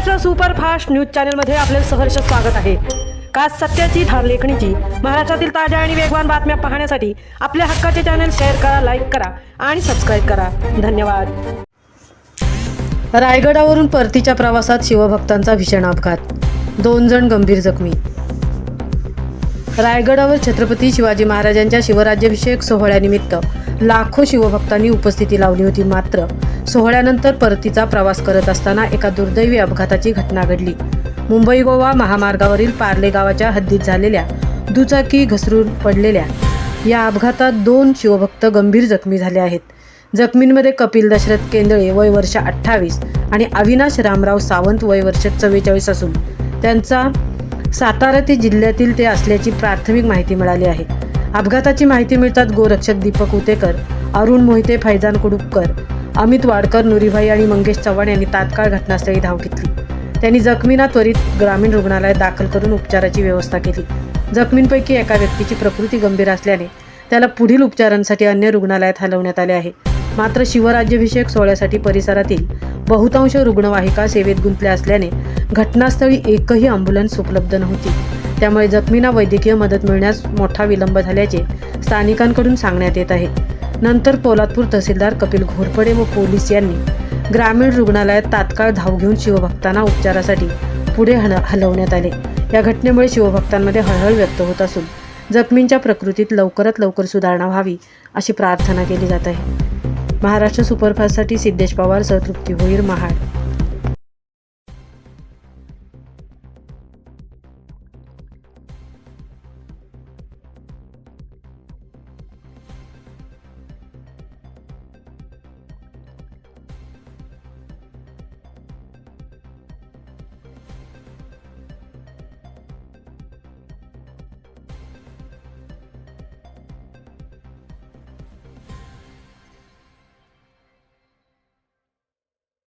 Maharashtra superfast news चॅनलमध्ये आपले सहर्ष स्वागत आहे। खास सत्याची धार लेखणीची महाराष्ट्रातील ताज्या आणि वेगवान बातम्या पाहण्यासाठी आपल्या हक्काचे चॅनल शेअर करा, लाईक करा आणि सबस्क्राईब करा। धन्यवाद। रायगडावरून परतीच्या प्रवासात शिवभक्तांचा भीषण अपघात, 2 जण गंभीर जखमी। रायगडावर छत्रपती शिवाजी महाराजांच्या शिवराज्याभिषेक सोहळ्यानिमित्त लाखो शिवभक्तांनी उपस्थिती लावली होती। मात्र सोहळ्यानंतर परतीचा प्रवास करत असताना एका दुर्दैवी अपघाताची घटना घडली। मुंबई गोवा महामार्गावरील पार्ले गावाच्या हद्दीत झालेल्या दुचाकी घसरून पडलेल्या या अपघातात 2 शिवभक्त गंभीर जखमी झाले आहेत। जखमींमध्ये कपिल दशरथ केंदळे वय वर्ष 28 आणि अविनाश रामराव सावंत वय वर्ष 44 असून त्यांचा सातारा जिल्ह्यातील ते असल्याची प्राथमिक माहिती मिळाली आहे। अपघाताची माहिती मिळताच गोरक्षक दीपक उतेकर, अरुण मोहिते, फैजान कुडुपकर, अमित वाडकर, नुरीभाई आणि मंगेश चव्हाण यांनी तात्काळ घटनास्थळी धाव घेतली। त्यांनी जखमींना त्वरित ग्रामीण रुग्णालयात दाखल करून उपचाराची व्यवस्था केली। जखमींपैकी एका व्यक्तीची प्रकृती गंभीर असल्याने त्याला पुढील उपचारांसाठी अन्य रुग्णालयात हलवण्यात आले आहे। मात्र शिवराज्याभिषेक सोहळ्यासाठी परिसरातील बहुतांश रुग्णवाहिका सेवेत गुंतल्या असल्याने घटनास्थळी एकही ॲम्ब्युलन्स उपलब्ध नव्हती। त्यामुळे जखमींना वैद्यकीय मदत मिळण्यास मोठा विलंब झाल्याचे स्थानिकांकडून सांगण्यात येत आहे। नंतर पोलादपूर तहसीलदार कपिल घोरपडे व पोलीस यांनी ग्रामीण रुग्णालयात तात्काळ धाव घेऊन शिवभक्तांना उपचारासाठी पुढे हलवण्यात आले। या घटनेमुळे शिवभक्तांमध्ये हळहळ व्यक्त होत असून जखमींच्या प्रकृतीत लवकरात लवकर सुधारणा व्हावी अशी प्रार्थना केली जात आहे। महाराष्ट्र सुपरफास्टसाठी सिद्धेश पवार, तृप्ती भोईर, महाड।